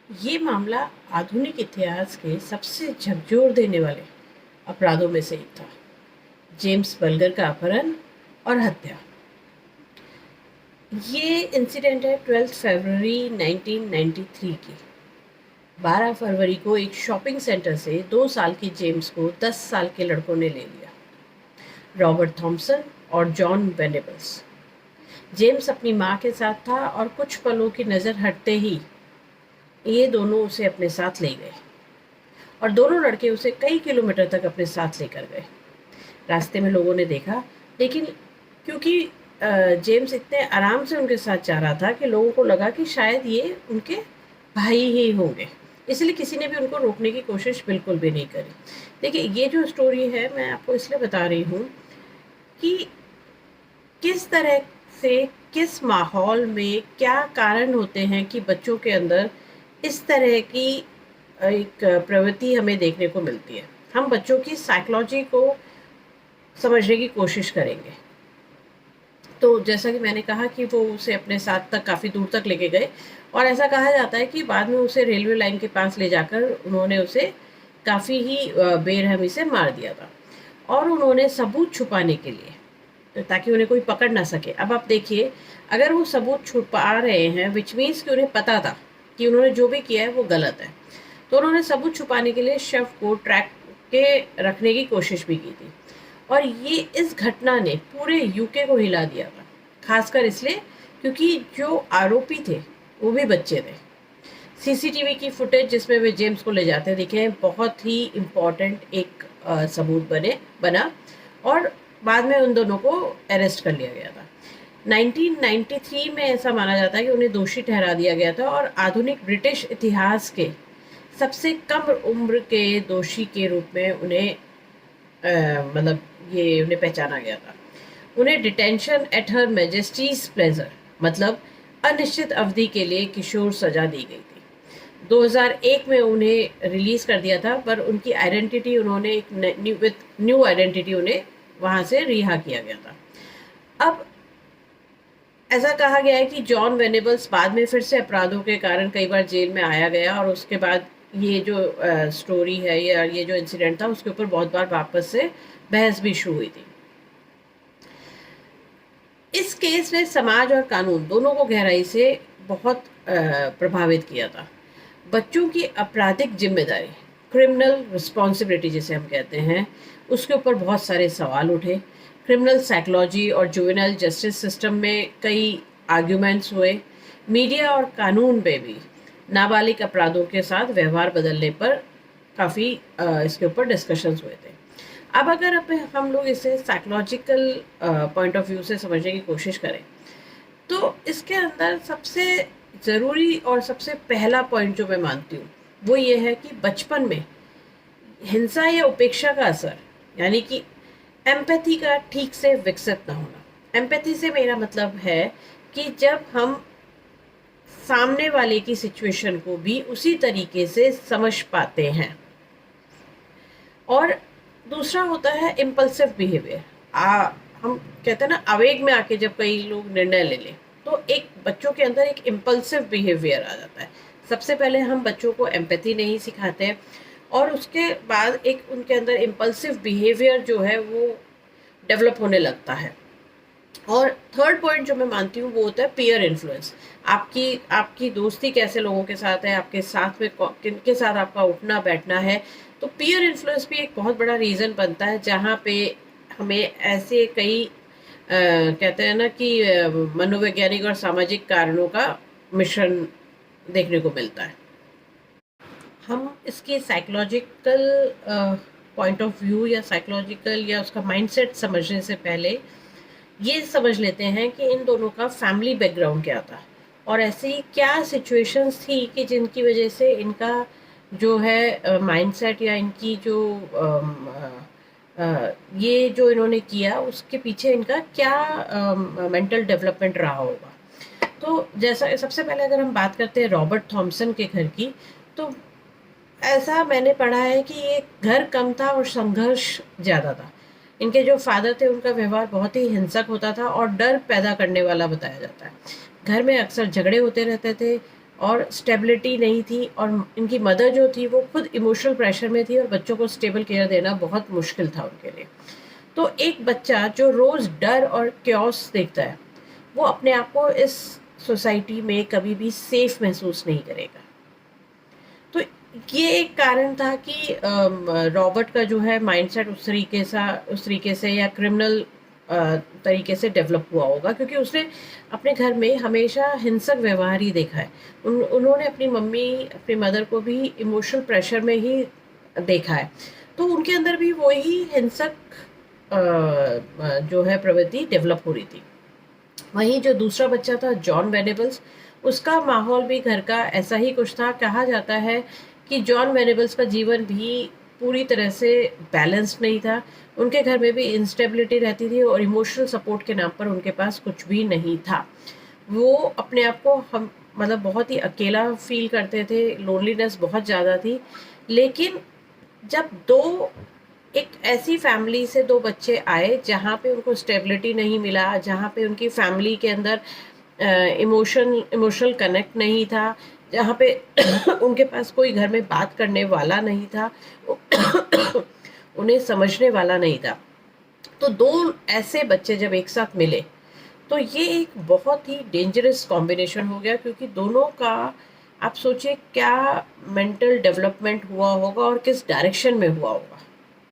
ये मामला आधुनिक इतिहास के सबसे झकझोर देने वाले अपराधों में से एक था। जेम्स बल्गर का अपहरण और हत्या। ये इंसिडेंट है 12 फरवरी 1993 की। 12 फरवरी को एक शॉपिंग सेंटर से 2 साल के जेम्स को 10 साल के लड़कों ने ले लिया, रॉबर्ट थॉम्सन और जॉन वेनेबल्स। जेम्स अपनी माँ के साथ था और कुछ पलों की नज़र हटते ही ये दोनों उसे अपने साथ ले गए और दोनों लड़के उसे कई किलोमीटर तक अपने साथ लेकर गए। रास्ते में लोगों ने देखा, लेकिन क्योंकि जेम्स इतने आराम से उनके साथ जा रहा था कि लोगों को लगा कि शायद ये उनके भाई ही होंगे, इसलिए किसी ने भी उनको रोकने की कोशिश बिल्कुल भी नहीं करी। देखिए, ये जो स्टोरी है मैं आपको इसलिए बता रही हूँ कि किस तरह से, किस माहौल में क्या कारण होते हैं कि बच्चों के अंदर इस तरह की एक प्रवृत्ति हमें देखने को मिलती है। हम बच्चों की साइकोलॉजी को समझने की कोशिश करेंगे। तो जैसा कि मैंने कहा कि वो उसे अपने साथ तक काफ़ी दूर तक लेके गए और ऐसा कहा जाता है कि बाद में उसे रेलवे लाइन के पास ले जाकर उन्होंने उसे काफ़ी ही बेरहमी से मार दिया था और उन्होंने सबूत छुपाने के लिए, ताकि उन्हें कोई पकड़ ना सके। अब आप देखिए, अगर वो सबूत छुपा रहे हैं विच मीन्स कि उन्हें पता था कि उन्होंने जो भी किया है वो गलत है, तो उन्होंने सबूत छुपाने के लिए शव को ट्रैक के रखने की कोशिश भी की थी। और ये इस घटना ने पूरे यूके को हिला दिया था, खासकर इसलिए क्योंकि जो आरोपी थे वो भी बच्चे थे। सीसीटीवी की फुटेज जिसमें वे जेम्स को ले जाते दिखे बहुत ही इम्पॉर्टेंट एक सबूत बना और बाद में उन दोनों को अरेस्ट कर लिया गया था। 1993 में ऐसा माना जाता है कि उन्हें दोषी ठहरा दिया गया था और आधुनिक ब्रिटिश इतिहास के सबसे कम उम्र के दोषी के रूप में उन्हें मतलब ये उन्हें पहचाना गया था। उन्हें detention at her Majesty's pleasure, मतलब अनिश्चित अवधि के लिए किशोर सजा दी गई थी। 2001 में उन्हें रिलीज कर दिया था, पर उनकी आइडेंटिटी उन्होंने एक न्यू आइडेंटिटी उन्हें वहां से रिहा किया गया था। अब ऐसा कहा गया है कि जॉन वेनेबल्स बाद में फिर से अपराधों के कारण कई बार जेल में आया गया और उसके बाद ये जो स्टोरी है या ये जो इंसिडेंट था उसके ऊपर बहुत बार वापस से बहस भी शुरू हुई थी। इस केस ने समाज और कानून दोनों को गहराई से बहुत प्रभावित किया था। बच्चों की आपराधिक जिम्मेदारी, क्रिमिनल रिस्पॉन्सिबिलिटी जिसे हम कहते हैं, उसके ऊपर बहुत सारे सवाल उठे। क्रिमिनल साइकोलॉजी और जुवेनाइल जस्टिस सिस्टम में कई आर्ग्यूमेंट्स हुए। मीडिया और कानून में भी नाबालिग अपराधों के साथ व्यवहार बदलने पर काफ़ी इसके ऊपर डिस्कशंस हुए थे। अब अगर हम लोग इसे साइकोलॉजिकल पॉइंट ऑफ व्यू से समझने की कोशिश करें, तो इसके अंदर सबसे ज़रूरी और सबसे पहला पॉइंट जो मैं मानती हूँ वो ये है कि बचपन में हिंसा या उपेक्षा का असर, यानी कि एम्पैथी का ठीक से विकसित ना होना। एम्पैथी से मेरा मतलब है कि जब हम सामने वाले की सिचुएशन को भी उसी तरीके से समझ पाते हैं। और दूसरा होता है इम्पल्सिव बिहेवियर। हम कहते हैं ना, आवेग में आके जब कई लोग निर्णय ले लें तो एक बच्चों के अंदर एक इम्पल्सिव बिहेवियर आ जाता है। सबसे पहले हम बच्चों को एम्पैथी नहीं सिखाते और उसके बाद एक उनके अंदर इम्पल्सिव बिहेवियर जो है वो डेवलप होने लगता है। और थर्ड पॉइंट जो मैं मानती हूँ वो होता है पीयर इन्फ्लुएंस। आपकी आपकी दोस्ती कैसे लोगों के साथ है, आपके साथ में किनके साथ आपका उठना बैठना है। तो पीयर इन्फ्लुएंस भी एक बहुत बड़ा रीज़न बनता है जहाँ पे हमें ऐसे कई कहते हैं ना कि मनोवैज्ञानिक और सामाजिक कारणों का मिश्रण देखने को मिलता है। हम इसके साइकोलॉजिकल पॉइंट ऑफ व्यू या साइकोलॉजिकल या उसका माइंडसेट समझने से पहले ये समझ लेते हैं कि इन दोनों का फैमिली बैकग्राउंड क्या था और ऐसी क्या सिचुएशंस थी कि जिनकी वजह से इनका जो है माइंडसेट या इनकी जो ये जो इन्होंने किया उसके पीछे इनका क्या मेंटल डेवलपमेंट रहा होगा। तो जैसा सबसे पहले अगर हम बात करते हैं रॉबर्ट थॉम्सन के घर की, तो ऐसा मैंने पढ़ा है कि ये घर कम था और संघर्ष ज़्यादा था। इनके जो फादर थे उनका व्यवहार बहुत ही हिंसक होता था और डर पैदा करने वाला बताया जाता है। घर में अक्सर झगड़े होते रहते थे और स्टेबिलिटी नहीं थी, और इनकी मदर जो थी वो खुद इमोशनल प्रेशर में थी और बच्चों को स्टेबल केयर देना बहुत मुश्किल था उनके लिए। तो एक बच्चा जो रोज़ डर और क्योस देखता है, वो अपने आप को इस सोसाइटी में कभी भी सेफ महसूस नहीं करेगा। तो ये एक कारण था कि रॉबर्ट का जो है माइंडसेट उस तरीके से या क्रिमिनल तरीके से डेवलप हुआ होगा, क्योंकि उसने अपने घर में हमेशा हिंसक व्यवहार ही देखा है। उन्होंने अपनी मदर को भी इमोशनल प्रेशर में ही देखा है। तो उनके अंदर भी वही हिंसक जो है प्रवृत्ति डेवलप हो रही थी। वहीं जो दूसरा बच्चा था जॉन वेनेबल्स, उसका माहौल भी घर का ऐसा ही कुछ था। कहा जाता है कि जॉन वेनेबल्स का जीवन भी पूरी तरह से बैलेंस्ड नहीं था। उनके घर में भी इंस्टेबिलिटी रहती थी और इमोशनल सपोर्ट के नाम पर उनके पास कुछ भी नहीं था। वो अपने आप को हम मतलब बहुत ही अकेला फील करते थे, लोनलीनेस बहुत ज़्यादा थी। लेकिन जब दो एक ऐसी फैमिली से दो बच्चे आए जहाँ पे उनको स्टेबिलिटी नहीं मिला, जहाँ पे उनकी फैमिली के अंदर इमोशनल कनेक्ट नहीं था, जहाँ पे उनके पास कोई घर में बात करने वाला नहीं था, उन्हें समझने वाला नहीं था, तो दो ऐसे बच्चे जब एक साथ मिले तो ये एक बहुत ही डेंजरस कॉम्बिनेशन हो गया, क्योंकि दोनों का आप सोचिए क्या मेंटल डेवलपमेंट हुआ होगा और किस डायरेक्शन में हुआ होगा।